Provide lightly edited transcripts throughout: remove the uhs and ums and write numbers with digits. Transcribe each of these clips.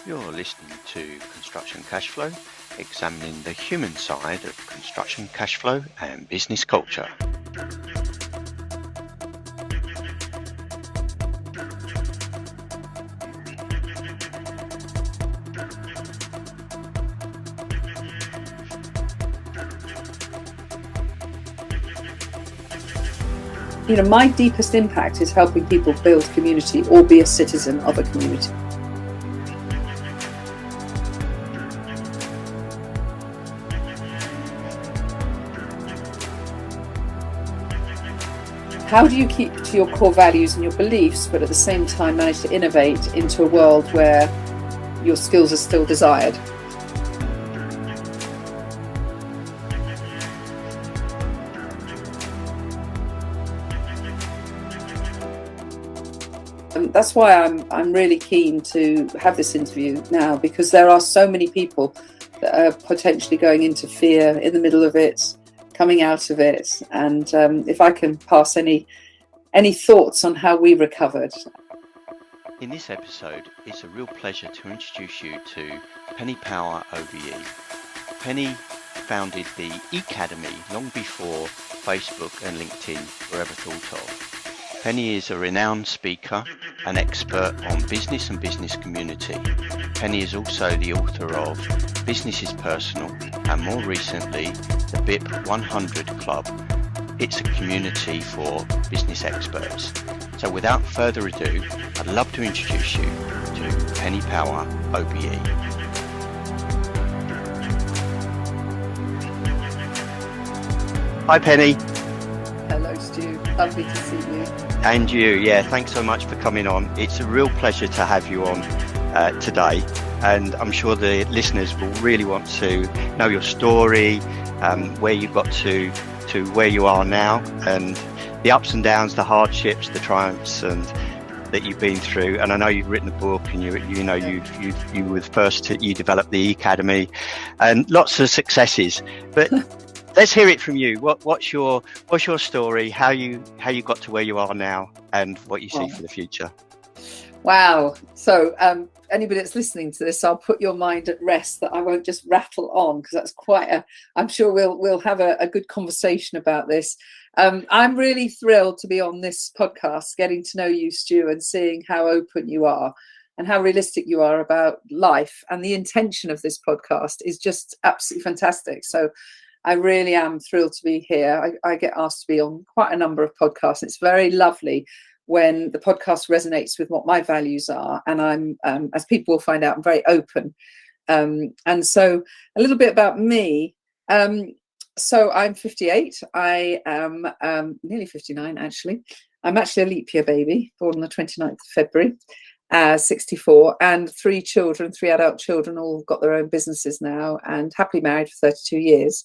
You're listening to Construction Cashflow, examining the human side of construction cash flow and business culture. My deepest impact is helping people build community or be a citizen of a community. How do you keep to your core values and your beliefs, but at the same time manage to innovate into a world where your skills are still desired? That's why I'm really keen to have this interview now, because there are so many people that are potentially going into fear in the middle of it, coming out of it, and if I can pass any thoughts on how we recovered. In this episode, it's a real pleasure to introduce you to Penny Power OBE. Penny founded the E-Academy long before Facebook and LinkedIn were ever thought of. Penny is a renowned speaker, an expert on business and business community. Penny is also the author of Business is Personal and more recently the BIP 100 Club. It's a community for business experts. So without further ado, I'd love to introduce you to Penny Power OBE. Hi Penny. Hello Stu, lovely to see you. And you, yeah, thanks so much for coming on. It's a real pleasure to have you on today, and I'm sure the listeners will really want to know your story, where you got to where you are now, and the ups and downs, the hardships, the triumphs, and that you've been through. And I know you've written a book, and you were the first you developed the E-Academy, and lots of successes. But let's hear it from you. What's your story? How you got to where you are now, and what you see for the future? Wow. So anybody that's listening to this, I'll put your mind at rest that I won't just rattle on, because that's I'm sure we'll have a good conversation about this. I'm really thrilled to be on this podcast, getting to know you, Stu, and seeing how open you are and how realistic you are about life. And the intention of this podcast is just absolutely fantastic. So I really am thrilled to be here. I get asked to be on quite a number of podcasts. It's very lovely when the podcast resonates with what my values are. And I'm, as people will find out, I'm very open. And so a little bit about me. So I'm 58. I am nearly 59, actually. I'm actually a leap year baby, born on the 29th of February, 64, and 3 children, 3 adult children, all got their own businesses now, and happily married for 32 years.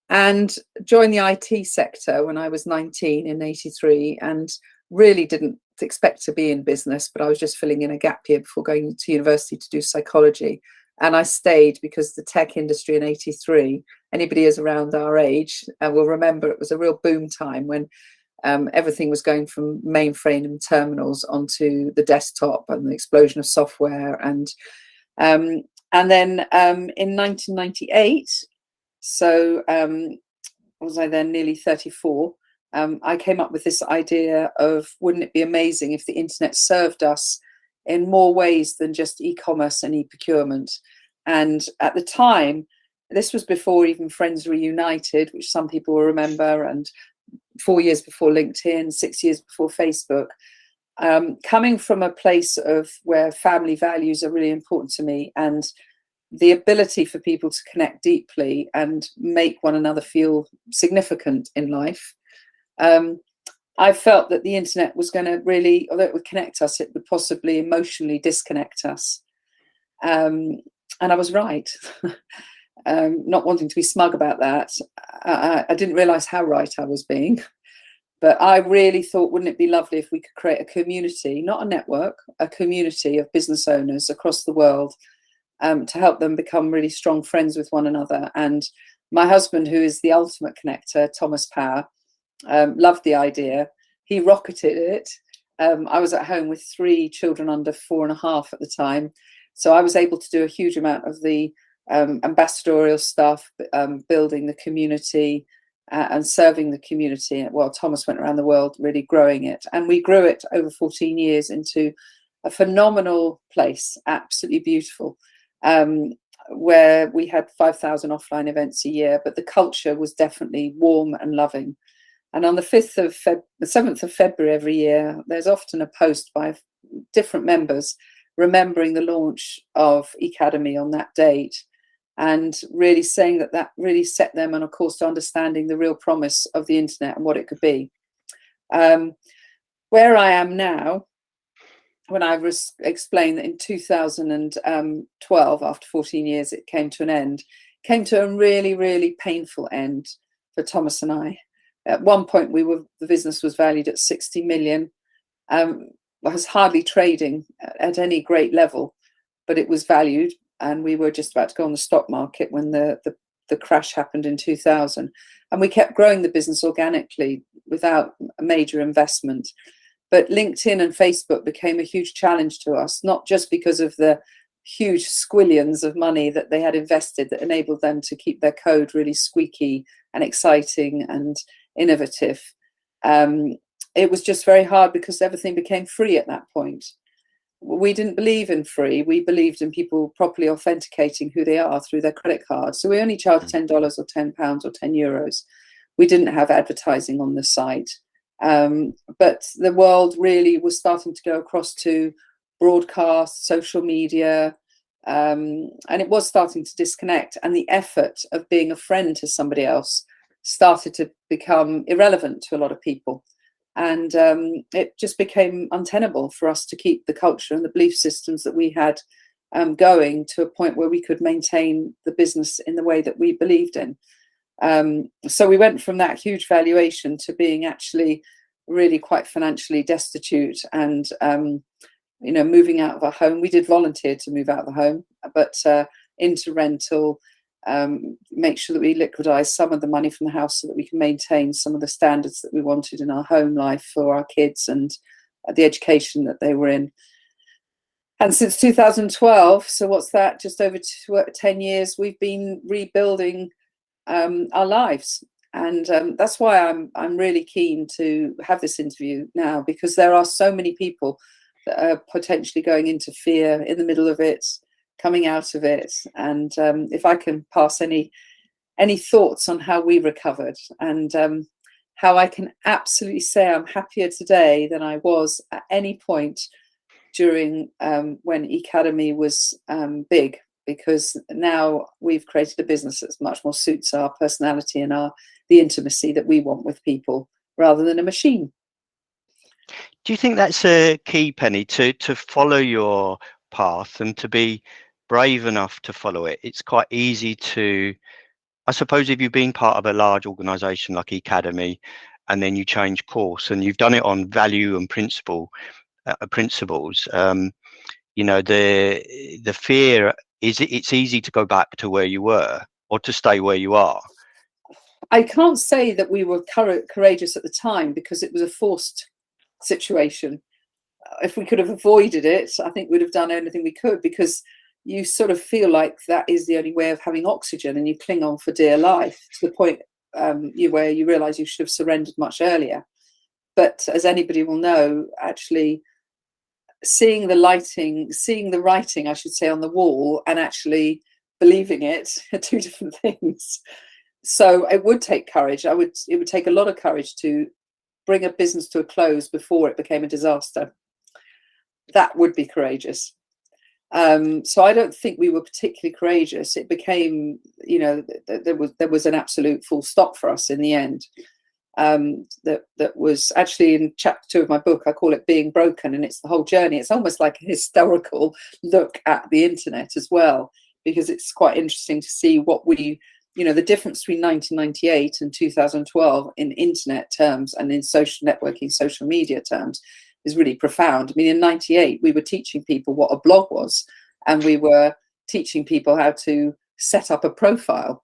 And joined the IT sector when I was 19 in 83, and really didn't expect to be in business, but I was just filling in a gap year before going to university to do psychology. And I stayed because the tech industry in 83, anybody who's around our age will remember it was a real boom time when everything was going from mainframe and terminals onto the desktop, and the explosion of software. And then in 1998, so was I then nearly 34, I came up with this idea of, wouldn't it be amazing if the internet served us in more ways than just e-commerce and e-procurement? And at the time, this was before even Friends Reunited, which some people will remember, and 4 years before LinkedIn, 6 years before Facebook. Coming from a place of where family values are really important to me, and the ability for people to connect deeply and make one another feel significant in life, I felt that the internet was going to really, although it would connect us, it would possibly emotionally disconnect us. And I was right. Not wanting to be smug about that, I didn't realise how right I was being. But I really thought, wouldn't it be lovely if we could create a community, not a network, a community of business owners across the world, to help them become really strong friends with one another. And my husband, who is the ultimate connector, Thomas Power, loved the idea. He rocketed it, I was at home with 3 children under 4.5 at the time. So I was able to do a huge amount of the ambassadorial stuff, building the community and serving the community. While Thomas went around the world really growing it. And we grew it over 14 years into a phenomenal place, absolutely beautiful, where we had 5,000 offline events a year, but the culture was definitely warm and loving. And on the 7th of February every year, there's often a post by different members remembering the launch of Ecademy on that date, and really saying that that really set them on a course to understanding the real promise of the internet and what it could be. Where I am now, when I explained that in 2012, after 14 years, it came to an end, came to a really, really painful end for Thomas and I. At one point, the business was valued at 60 million. Was hardly trading at any great level, but it was valued, and we were just about to go on the stock market when the crash happened in 2000. And we kept growing the business organically without a major investment. But LinkedIn and Facebook became a huge challenge to us, not just because of the huge squillions of money that they had invested that enabled them to keep their code really squeaky and exciting and innovative. It was just very hard because everything became free at that point. We didn't believe in free. We believed in people properly authenticating who they are through their credit card. So we only charged $10 or £10 or €10. We didn't have advertising on the site. But the world really was starting to go across to broadcast, social media, and it was starting to disconnect. And the effort of being a friend to somebody else started to become irrelevant to a lot of people. And it just became untenable for us to keep the culture and the belief systems that we had going to a point where we could maintain the business in the way that we believed in. So we went from that huge valuation to being actually really quite financially destitute and, moving out of our home. We did volunteer to move out of the home, but into rental, make sure that we liquidise some of the money from the house so that we can maintain some of the standards that we wanted in our home life for our kids and the education that they were in. And since 2012, so what's that, just over 10 years, we've been rebuilding our lives. And that's why I'm really keen to have this interview now, because there are so many people that are potentially going into fear in the middle of it, coming out of it. And if I can pass any thoughts on how we recovered and how I can absolutely say I'm happier today than I was at any point during when Ecademy was big, because now we've created a business that much more suits our personality and the intimacy that we want with people rather than a machine. Do you think that's a key, Penny, to follow your path and to be brave enough to follow it? It's quite easy to, I suppose, if you've been part of a large organisation like Ecademy and then you change course and you've done it on value and principles, the fear is it's easy to go back to where you were or to stay where you are. I can't say that we were courageous at the time because it was a forced situation. If we could have avoided it, I think we'd have done anything we could, because you sort of feel like that is the only way of having oxygen and you cling on for dear life to the point where you realise you should have surrendered much earlier. But as anybody will know, actually seeing the writing, I should say, on the wall and actually believing it are two different things. So it would take courage. It would take a lot of courage to bring a business to a close before it became a disaster. That would be courageous. So I don't think we were particularly courageous. It became, there was an absolute full stop for us in the end. That was actually in chapter 2 of my book. I call it Being Broken, and it's the whole journey. It's almost like a historical look at the internet as well, because it's quite interesting to see what the difference between 1998 and 2012 in internet terms and in social networking, social media terms is really profound. I mean, in 98, we were teaching people what a blog was, and we were teaching people how to set up a profile.